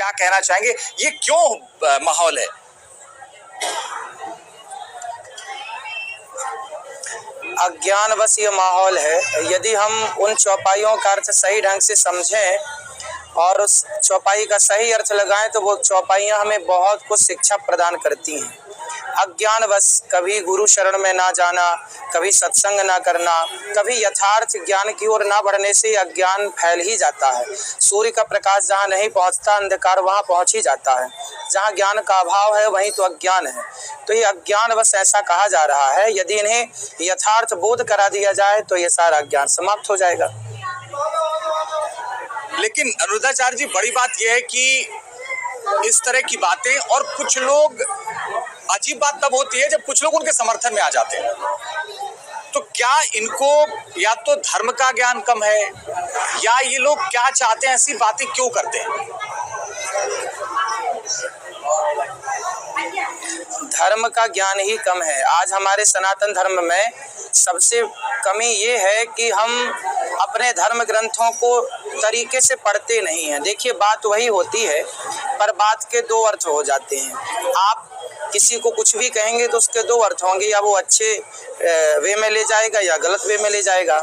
क्या कहना चाहेंगे, ये क्यों माहौल है? अज्ञानवश ये माहौल है। यदि हम उन चौपाइयों का अर्थ सही ढंग से समझें और उस चौपाई का सही अर्थ लगाएं तो वो चौपाइयाँ हमें बहुत कुछ शिक्षा प्रदान करती हैं। अज्ञानवश कभी गुरु शरण में ना जाना, कभी सत्संग ना करना, कभी यथार्थ ज्ञान की ओर ना बढ़ने से अज्ञान फैल ही जाता है। सूर्य का प्रकाश जहाँ नहीं पहुँचता, अंधकार वहाँ पहुँच ही जाता है। जहाँ ज्ञान का अभाव है वहीं तो अज्ञान है। तो ये अज्ञानवश ऐसा कहा जा रहा है। यदि इन्हें यथार्थ बोध करा दिया जाए तो ये सारा अज्ञान समाप्त हो जाएगा। लेकिन अनिरुद्धाचार्य जी, बड़ी बात यह है कि इस तरह की बातें, और कुछ लोग, अजीब बात तब होती है जब कुछ लोग उनके समर्थन में आ जाते हैं। तो क्या इनको या तो धर्म का ज्ञान कम है, या ये लोग क्या चाहते हैं, ऐसी बातें क्यों करते हैं? धर्म का ज्ञान ही कम है। आज हमारे सनातन धर्म में सबसे कमी ये है कि हम अपने धर्म ग्रंथों को तरीके से पढ़ते नहीं हैं। देखिए, बात वही होती है पर बात के दो अर्थ हो जाते हैं। आप किसी को कुछ भी कहेंगे तो उसके दो अर्थ होंगे, या वो अच्छे वे में ले जाएगा या गलत वे में ले जाएगा।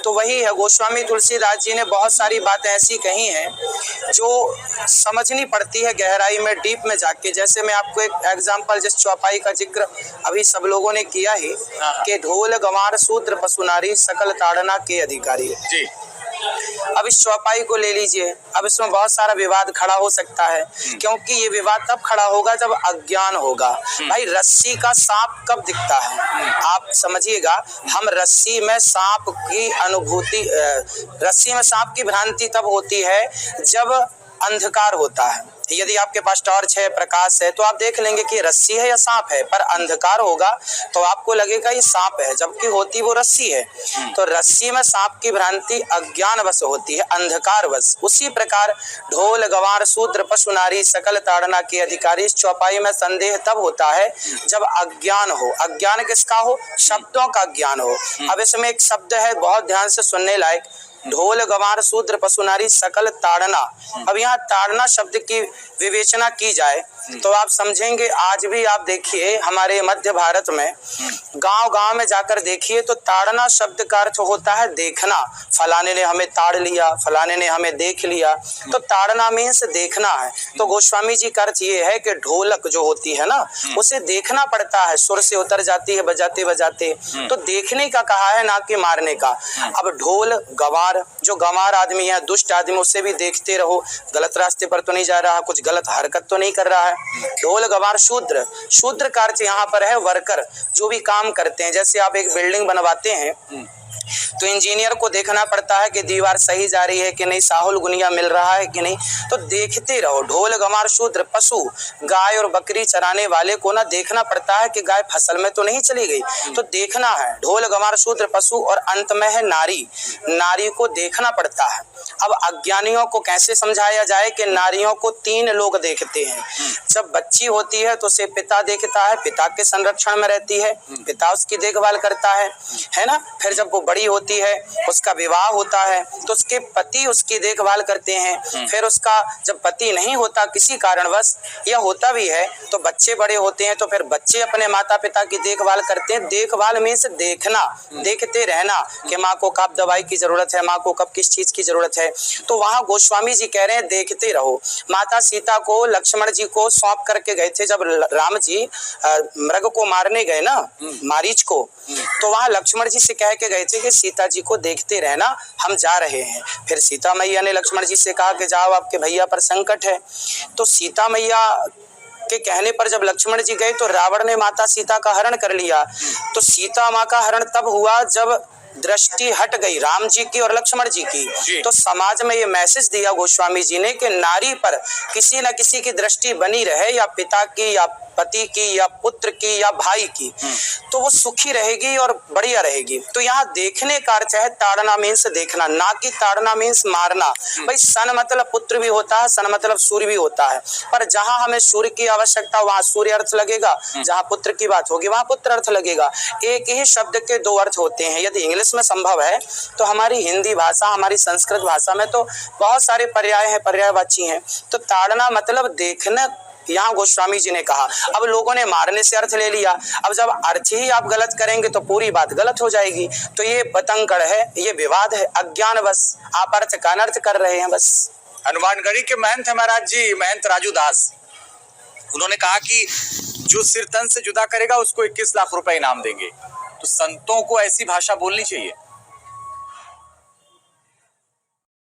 तो वही है, गोस्वामी तुलसीदास जी ने बहुत सारी बातें ऐसी कही हैं जो समझनी पड़ती है गहराई में, डीप में जाके। जैसे मैं आपको एक एग्जांपल, जिस चौपाई का जिक्र अभी सब लोगों ने किया ही कि ढोल गंवार शूद्र पशु नारी सकल ताड़ना के अधिकारी जी। अब इस चौपाई को ले लीजिए। अब इसमें बहुत सारा विवाद खड़ा हो सकता है, क्योंकि ये विवाद तब खड़ा होगा जब अज्ञान होगा। भाई, रस्सी का सांप कब दिखता है? आप समझिएगा, हम रस्सी में सांप की अनुभूति, रस्सी में सांप की भ्रांति तब होती है जब अंधकार होता है। यदि आपके पास टॉर्च है, प्रकाश है, तो आप देख लेंगे कि रस्सी है या सांप है, पर अंधकार होगा तो आपको लगेगा ये सांप है, जबकि होती वो रस्सी है। तो रस्सी में सांप की भ्रांति अज्ञानवश होती है, अंधकारवश। उसी प्रकार ढोल गंवार शूद्र पशु नारी सकल ताड़ना के अधिकारी, इस चौपाई में संदेह तब होता है जब अज्ञान हो। अज्ञान किसका हो? शब्दों का ज्ञान हो। अब इसमें एक शब्द है बहुत ध्यान से सुनने लायक, ढोल गंवार शूद्र पशु नारी सकल ताड़ना। अब यहाँ ताड़ना शब्द की विवेचना की जाए तो आप समझेंगे, आज भी आप देखिए हमारे मध्य भारत में गांव-गांव में जाकर देखिए तो ताड़ना शब्द का अर्थ होता है देखना। फलाने ने हमें ताड़ लिया, फलाने ने हमें देख लिया। तो ताड़ना मीन्स देखना है। तो गोस्वामी जी का अर्थ ये है कि ढोलक जो होती है ना, उसे देखना पड़ता है, सुर से उतर जाती है बजाते बजाते। तो देखने का कहा है, ना कि मारने का। अब ढोल गंवार, जो गंवार आदमी है, दुष्ट आदमी, उससे भी देखते रहो, गलत रास्ते पर तो नहीं जा रहा, कुछ गलत हरकत तो नहीं कर रहा है। ढोल गंवार शूद्र, शूद्र का अर्थ यहाँ पर है वर्कर, जो भी काम करते हैं। जैसे आप एक बिल्डिंग बनवाते हैं तो इंजीनियर को देखना पड़ता है कि दीवार सही जा रही है कि नहीं, साहुल गुनिया मिल रहा है कि नहीं, तो देखते रहो। ढोल गंवार शूद्र पशु, गाय और बकरी चराने वाले को ना देखना पड़ता है कि गाय फसल में तो नहीं चली गई, तो देखना है। ढोल गंवार शूद्र पशु, और अंत में है नारी, नारी को देखना पड़ता है। अब अज्ञानियों को कैसे समझाया जाए कि नारियों को तीन लोग देखते हैं। जब बच्ची होती है तो उसे पिता देखता है, पिता के संरक्षण में रहती है, पिता उसकी देखभाल करता है ना। फिर जब वो बड़ी होती है, उसका विवाह होता है तो उसके पति उसकी देखभाल करते हैं। फिर उसका जब पति नहीं होता किसी कारणवश, या होता भी है, तो बच्चे बड़े होते हैं तो फिर बच्चे अपने माता पिता की देखभाल करते हैं। देखभाल मीन्स देखना, देखते रहना कि माँ को कब दवाई की जरूरत है, माँ को कब किस चीज की जरूरत है। तो वहाँ गोस्वामी जी कह रहे हैं देखते रहो। माता सीता को लक्ष्मण जी को सौंप करके गए थे जब राम जी मृग को मारने गए ना, मारीच को, तो वहाँ लक्ष्मण जी से कह के गए थे कि सीता जी को देखते रहना, हम जा रहे हैं। फिर सीता मैया ने लक्ष्मण जी से कहा कि जाओ, आपके भैया पर संकट है। तो सीता मैया के कहने पर जब लक्ष्मण जी गए तो रावण ने माता सीता का हरण कर लिया। तो सीता माँ का हरण तब हुआ जब दृष्टि हट गई राम जी की और लक्ष्मण जी की। तो समाज में ये मैसेज दिया गोस्वामी जी ने कि नारी पर किसी न किसी की दृष्टि बनी रहे, या पिता की, या पति की, या पुत्र की, या भाई की, तो वो सुखी रहेगी और बढ़िया रहेगी। तो यहाँ देखने का अर्थ है ताड़ना मीन्स देखना, ना कि ताड़ना मीन्स मारना। भाई सन मतलब पुत्र भी होता है, सन मतलब सूर्य भी होता है, पर जहाँ हमें सूर्य की आवश्यकता वहाँ सूर्य अर्थ लगेगा, जहाँ पुत्र की बात होगी वहाँ पुत्र अर्थ लगेगा। एक ही शब्द के दो अर्थ होते हैं। यदि इंग्लिश इंग्लिश में संभव है, तो हमारी हिंदी भाषा, हमारी संस्कृत भाषा में तो बहुत सारे पर्याय हैं, पर्यायवाची हैं। तो ताड़ना मतलब देखना, यहाँ गोस्वामी जी ने कहा। अब लोगों ने मारने से अर्थ ले लिया। अब जब अर्थ ही आप गलत करेंगे तो पूरी बात गलत हो जाएगी। तो ये बतंगड़ है, ये विवाद है, अज्ञान बस, आप अर्थ का अनर्थ कर रहे हैं बस। हनुमानगढ़ी के महंत है महाराज जी, महंत राजू दास, उन्होंने कहा कि जो सिर तन से जुदा करेगा उसको 21 लाख रुपए इनाम देंगे। तो संतों को ऐसी भाषा बोलनी चाहिए।